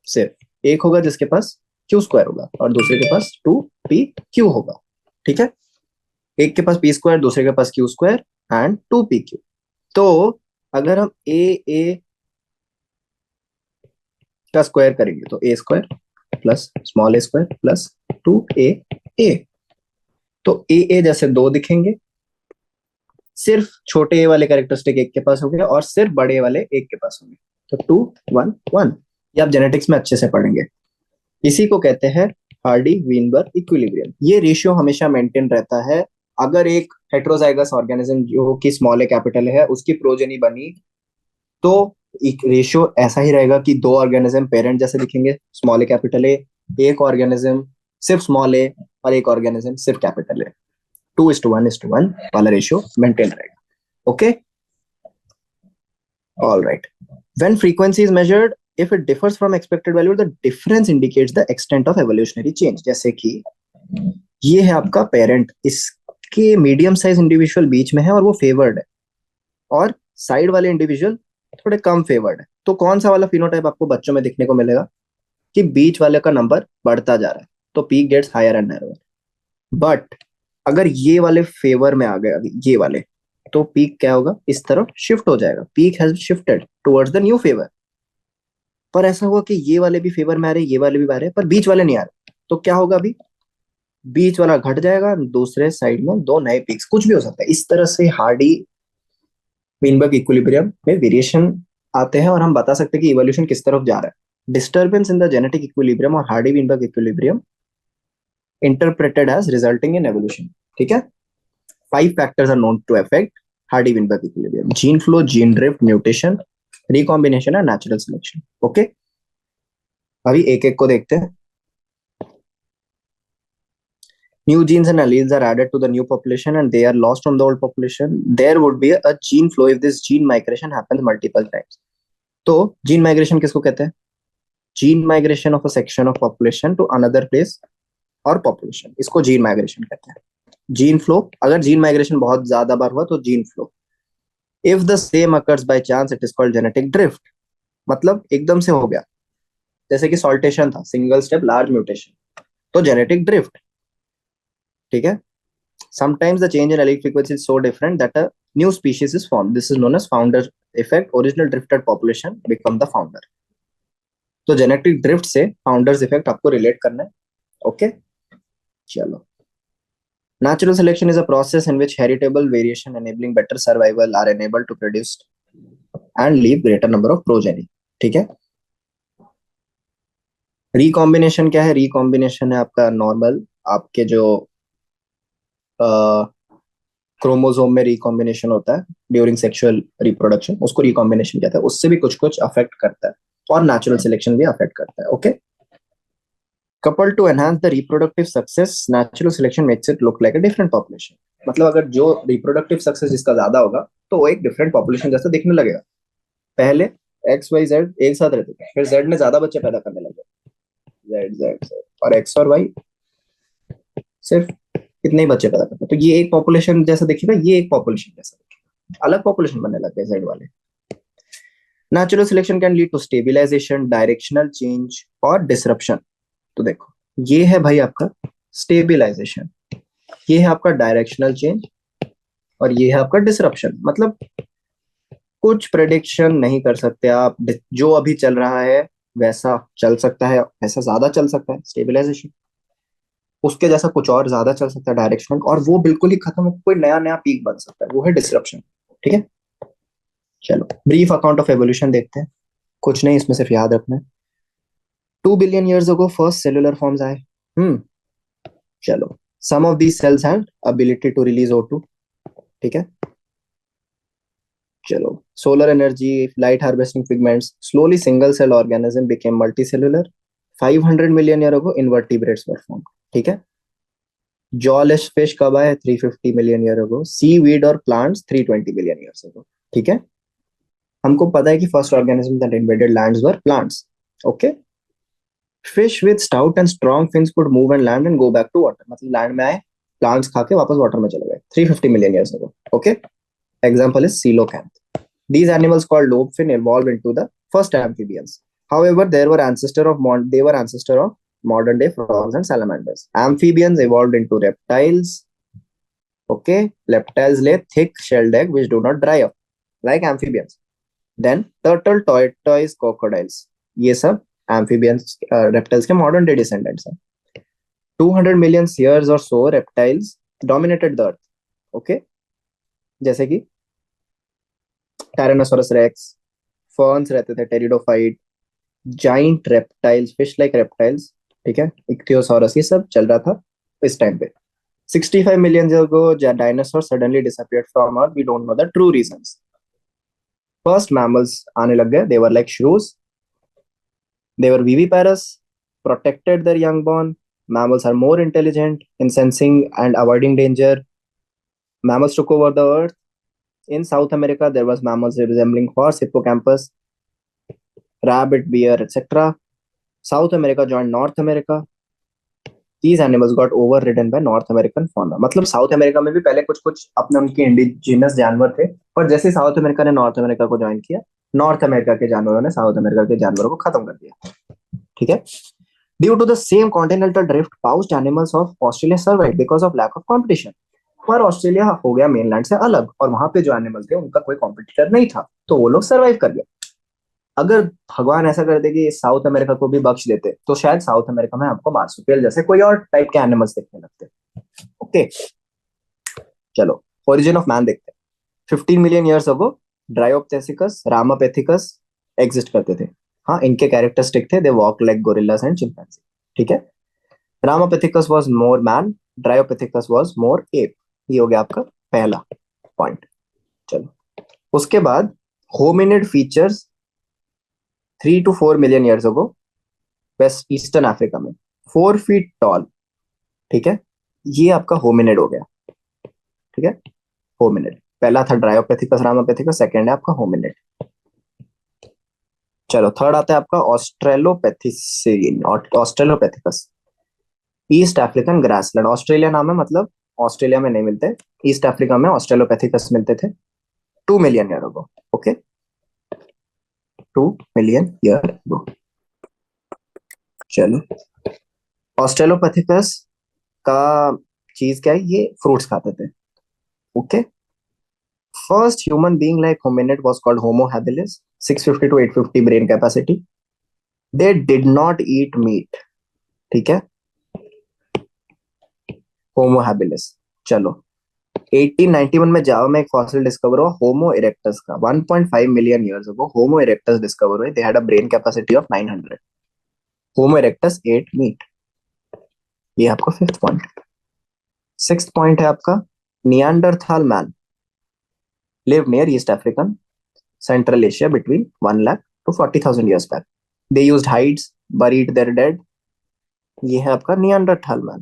Speaker 1: सिर्फ एक होगा जिसके पास Q स्क्वायर होगा और दूसरे के पास 2PQ होगा. ठीक है, एक के पास P स्क्वायर, दूसरे के पास Q स्क्वायर एंड 2PQ. तो अगर हम ए का स्क्वायर करेंगे तो ए स्क्वायर प्लस स्मॉल ए स्क्वायर प्लस 2AA. तो ए जैसे दो दिखेंगे, सिर्फ छोटे ए वाले कैरेक्टरिस्टिक एक के पास होंगे और सिर्फ बड़े वाले एक के पास होंगे. तो 2 1 1. ये आप जेनेटिक्स में अच्छे से पढ़ेंगे. इसी को कहते हैं हार्डी विनबर्ग इक्विलिब्रियम. ये रेशियो हमेशा मेंटेन रहता है. अगर एक हेटेरोजाइगस ऑर्गेनिज्म जो कि स्मॉल ए कैपिटल है उसकी प्रोजेनी बनी तो एक रेशियो ऐसा ही रहेगा कि दो ऑर्गेनिज्म पेरेंट जैसे दिखेंगे, स्मॉल ए कैपिटल ए, एक ऑर्गेनिज्म सिर्फ स्मॉल ए और एक ऑर्गेनिज्म सिर्फ कैपिटल ए. 2:1:1 वाला रेशियो मेंटेन रहेगा. Okay, all right. When frequency is measured, if it differs from expected value, the difference indicates the extent of evolutionary change. जैसे कि ये है आपका पेरेंट, इसके मीडियम साइज इंडिविजुअल बीच में है और वो फेवर्ड है और साइड वाले इंडिविजुअल थोड़े कम फेवर्ड है. तो कौन सा वाला फिनोटाइप आपको बच्चों में दिखने को मिलेगा कि बीच वाले का नंबर बढ़ता जा रहा है तो peak gets higher and narrower. But अगर ये वाले फेवर में आ गए अभी ये वाले तो पीक क्या होगा, इस तरफ शिफ्ट हो जाएगा. Peak has shifted towards the new favour. पर ऐसा हुआ कि ये वाले भी फेवर में आ रहे, ये वाले भी आ रहे, पर बीच वाले नहीं आ रहे. तो क्या होगा, अभी बीच वाला घट जाएगा, दूसरे साइड में दो नए पीक्स, कुछ भी हो सकता है. इस तरह से हार्डी विनबर्ग इक्विलिब्रियम में वेरिएशन आते हैं और हम बता सकते हैं कि इवोल्यूशन किस तरफ जा रहा है. Disturbance in the genetic equilibrium और Hardy Weinberg equilibrium interpreted as resulting in evolution. ठीक है, 5 factors are known to affect Hardy Weinberg equilibrium: gene flow, gene drift, mutation, recombination and natural selection. Okay, अभी एक एक को देखते हैं. New genes and alleles are added to the new population and they are lost from the old population. There would be a gene flow if this gene migration happens multiple times. तो gene migration किसको कहते हैं? Gene migration of a section of population to another place और population, इसको gene migration कहते हैं. Gene flow, अगर gene migration बहुत ज्यादा बार हुआ तो gene flow. If the same occurs by chance, it is called genetic drift. मतलब एकदम से हो गया, जैसे कि सॉल्टेशन था, सिंगल स्टेप लार्ज म्यूटेशन, तो जेनेटिक ड्रिफ्ट. ठीक है, sometimes the change in allele frequency is so different that a new species is formed. This is known as founder effect. Original drifted population become the founder. तो genetic drift से founders effect आपको relate करना है. Okay, चलो. Natural selection is a process in which heritable variation enabling better survival are enabled to produce and leave greater number of progeny. ठीक है. Recombination क्या है? रिकॉम्बिनेशन है आपका नॉर्मल, आपके जो क्रोमोसोम में रिकॉम्बिनेशन होता है ड्यूरिंग सेक्सुअल रिप्रोडक्शन, उसको रिकॉम्बिनेशन कहते हैं. उससे भी कुछ कुछ अफेक्ट करता है और नेचुरल सिलेक्शन भी अफेक्ट करता है. Okay, coupled to enhance the reproductive success, natural selection makes it look like a different population. मतलब अगर जो रिप्रोडक्टिव सक्सेस जिसका ज्यादा होगा तो वो एक डिफरेंट पॉपुलेशन जैसा दिखने लगेगा. पहले एक्स वाई जेड एक साथ रहते थे, फिर जेड ने ज्यादा बच्चे पैदा करने लगे, जेड जेड जेड, और एक्स और वाई सिर्फ कितने ही बच्चे पैदा करते. तो ये एक पॉपुलेशन जैसा दिखेगा, ये एक पॉपुलेशन जैसा दिखेगा, अलग पॉपुलेशन बनने लग गए जेड वाले. Natural selection can lead to stabilization, directional change और डिसरप्शन. तो देखो, ये है भाई आपका स्टेबिलाईजेशन, ये है आपका डायरेक्शनल चेंज और ये है आपका डिसरप्शन. मतलब कुछ प्रेडिक्शन नहीं कर सकते आप, जो अभी चल रहा है वैसा चल सकता है, वैसा ज्यादा चल सकता है स्टेबिलाईजेशन, उसके जैसा कुछ और ज्यादा चल सकता है डायरेक्शनल, और वो बिल्कुल ही खत्म हो, कोई नया नया पीक बन सकता है, वो है डिसरप्शन. ठीक है, चलो ब्रीफ अकाउंट ऑफ एवोल्यूशन देखते हैं. कुछ नहीं, इसमें सिर्फ याद रखना है 2 billion years ago first cellular forms आए. हम्म. चलो, some of these cells have ability to release O2. ठीक है. चलो, solar energy, light harvesting pigments, slowly single cell organism became multicellular. 500 million year ago invertebrates were form. ठीक है. Jawless fish कब आए? 350 million year ago. Sea weed और plants 320 million years ago. ठीक है. हमको पता है कि first organism that invaded lands were plants. Okay. Fish with stout and strong fins could move and land and go back to water. मतलब land में आए, प्लांट्स खा के वापस वाटर में चले गए 350 million years ago. Okay. Example is coelacanth. These animals called lobefin evolved into the first amphibians. However, they were ancestor of modern day frogs and salamanders. Amphibians evolved into reptiles. Okay, reptiles lay thick shelled egg which do not dry up like amphibians. Then turtle, tortoise, crocodiles. ये सब amphibians, reptiles के modern day descendants हैं. 200 million years or so reptiles dominated the earth. Okay, जैसे कि Tyrannosaurus racks, ferns रहते थे, pteridophyte, giant reptiles, fish like reptiles. ठीक है. इक्थियोसॉरस, ये सब चल रहा था इस टाइम पे. 65 million year ago dinosaur suddenly disappeared from earth. We don't know the true reasons. First mammals आने लग गए. They were like shrews. They were viviparous, protected their young born. Mammals are more intelligent in sensing and avoiding danger. Mammals took over the earth. In South America, there was mammals resembling horse, hippocampus, rabbit, bear, etc. South America joined North America. These animals got overridden by North American fauna. मतलब south America में भी पहले कुछ कुछ अपने उनके indigenous जानवर थे, पर जैसे साउथ अमेरिका ने नॉर्थ अमेरिका को ज्वाइन किया, नॉर्थ अमेरिका के जानवरों ने साउथ अमेरिका के जानवरों को खत्म कर दिया. ठीक है. Due to the same continental drift, pouched animals of Australia survived because of lack of competition. पर ऑस्ट्रेलिया हो गया मेनलैंड से अलग, और वहां पे जो एनिमल्स थे उनका कोई कॉम्पिटिटर नहीं था, तो वो लोग सर्वाइव कर गए. अगर भगवान ऐसा कर दे कि साउथ अमेरिका को भी बख्श देते, तो शायद साउथ अमेरिका में आपको मार्सुपियल जैसे कोई और टाइप के एनिमल्स दिखने लगते. ओके. चलो, ओरिजिन ऑफ मैन देखते हैं. 15 million years ago Dryopithecus, Ramapithecus exist करते थे. हाँ, इनके कैरेक्टरिस्टिक थे, they walk like gorillas and chimpanzee. ठीक है. Ramapithecus was more man, Dryopithecus was more ape. ये हो गया आपका पहला पॉइंट. चलो, उसके बाद hominid features 3 to 4 million years ago west eastern Africa में, 4 फीट टॉल. ठीक है. ये आपका होमिनिड हो गया. ठीक है. होमिनिड पहला था ड्रायोपेथिकस, रामापेथिकस. सेकंड है आपका होमिनिड. चलो, थर्ड आता है आपका ऑस्ट्रेलोपेथिसिन, ऑस्ट्रेलोपेथिकस, ईस्ट अफ्रीकन ग्रासलैंड. ऑस्ट्रेलिया नाम है, मतलब ऑस्ट्रेलिया में नहीं मिलते, ईस्ट अफ्रीका में ऑस्ट्रेलोपेथिकस मिलते थे 2 मिलियन ईयर अगो. ओके. 2 मिलियन ईयर अगो. चलो, ऑस्ट्रेलोपेथिकस का चीज क्या है? ये फ्रूट्स खाते थे. Okay. First human being like hominid was called Homo habilis. 650 to 850 brain capacity. They did not eat meat. ठीक है. Homo habilis. चलो, 1891 में जावा में एक फॉसिल डिस्कवर हुआ होमो इरेक्टस का. 1.5 million years ago homo erectus discover हुए. They had a brain capacity of 900. Homo erectus ate meat. ये आपका फिफ्थ पॉइंट. सिक्स्थ पॉइंट है आपका Neanderthal man live near east African central Asia between 1 lakh to 40,000 years back. They used hides, buried their dead. ये है आपका Neanderthal man.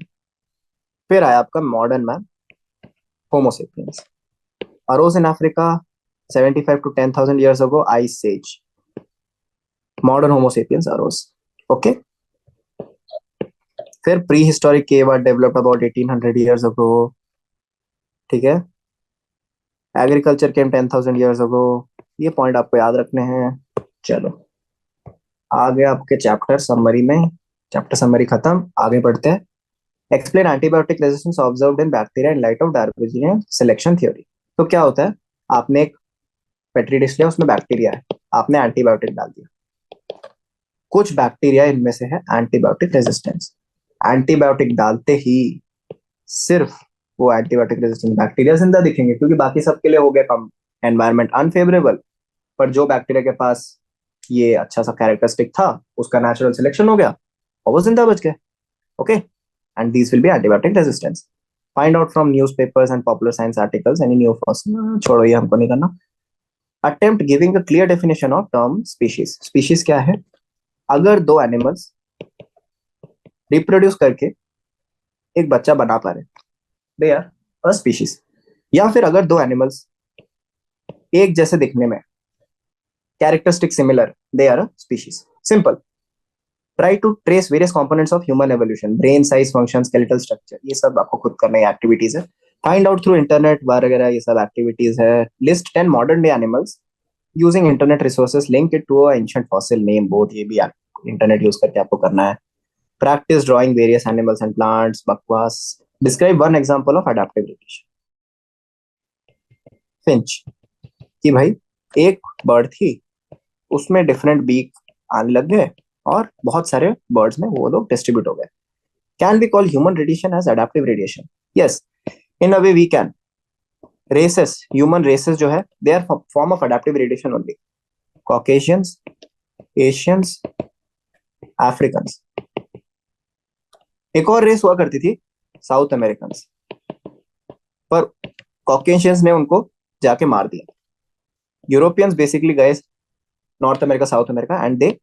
Speaker 1: फिर आया आपका modern man, homo sapiens. Arose in Africa 75 to 10,000 years ago, ice age. Modern homo sapiens arose. Okay. फिर prehistoric cave are developed about 1800 years ago. ठीक है. Agriculture came 10,000 years ago. ये point आपको याद रखने हैं. चलो, आगे आपके चैप्टर समरी में, चैप्टर समरी खत्म, आगे बढ़ते हैं. Explain antibiotic resistance observed in bacteria in light of Darwinian selection theory. तो क्या होता है? आपने एक पेट्री डिश लिया, उसमें बैक्टीरिया है, आपने एंटीबायोटिक डाल दिया. कुछ बैक्टीरिया इनमें से है एंटीबायोटिक रेजिस्टेंस. एंटीबायोटिक डालते ही सिर्फ वो एंटीबायोटिक रेजिस्टेंस बैक्टीरिया जिंदा दिखेंगे, क्योंकि बाकी सबके लिए हो गया कम एनवायरमेंट अनफेवरेबल. पर जो बैक्टीरिया के पास ये अच्छा सा कैरेक्टरिस्टिक था, उसका नेचुरल सिलेक्शन हो गया और वो जिंदा बच गए. Okay, and these will be antibiotic resistance. Find out from newspapers and popular science articles any new fossil. छोड़ो, ये हमको नहीं करना. Attempt giving a clear definition of term species. Species क्या है? अगर दो एनिमल्स रिप्रोड्यूस करके एक बच्चा बना पा रहे, दे आर अ स्पीशीज. या फिर अगर दो एनिमल्स एक जैसे दिखने में, characteristic similar, they are a species. Simple. Try to trace various components of human evolution, brain size, function, skeletal structure. ये सब आपको खुद करना है, एक्टिविटीज है. फाइंड आउट थ्रू इंटरनेट वगैरह, ये सब एक्टिविटीज है. List 10 modern day animals using internet resources, link it to a ancient fossil name both. ये भी इंटरनेट यूज करके आपको करना है. Practice drawing various animals and plants. बकवास. Describe one example of adaptive radiation. Finch. कि भाई एक बर्ड थी, उसमें डिफरेंट बीक आने लग गए और बहुत सारे बर्ड्स में वो लोग डिस्ट्रीब्यूट हो गए. Can we call human radiation as adaptive radiation? Yes, in a way we can. Races, human races जो है, they are form of adaptive radiation only. Caucasians, Asians, Africans. एक और रेस हुआ करती थी, साउथ अमेरिकन, पर कॉकेशियंस ने उनको जाके मार दिया. यूरोपियंस बेसिकली गए north America, south America, and they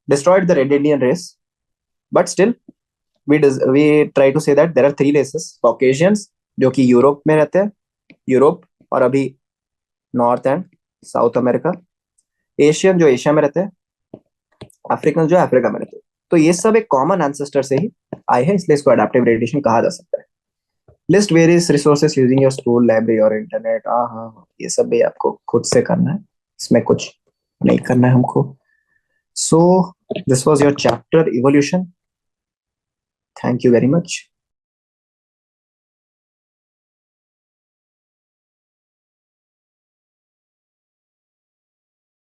Speaker 1: destroyed the red Indian race. But still, we try to say that there are three races. Caucasians जो कि यूरोप में रहते हैं, यूरोप और अभी north and south America. Asian जो Asia में रहते हैं. अफ्रीकन जो अफ्रीका में रहते हैं. तो ये सब एक कॉमन एंसेस्टर से ही आए हैं, इसलिए इसको अडैप्टिव रेडिएशन कहा जा सकता है. List various resources using your school, library और इंटरनेट. हाँ हाँ, ये सब भी आपको खुद से करना है, इसमें कुछ नहीं करना है हमको. So, this was your chapter evolution. Thank you very much.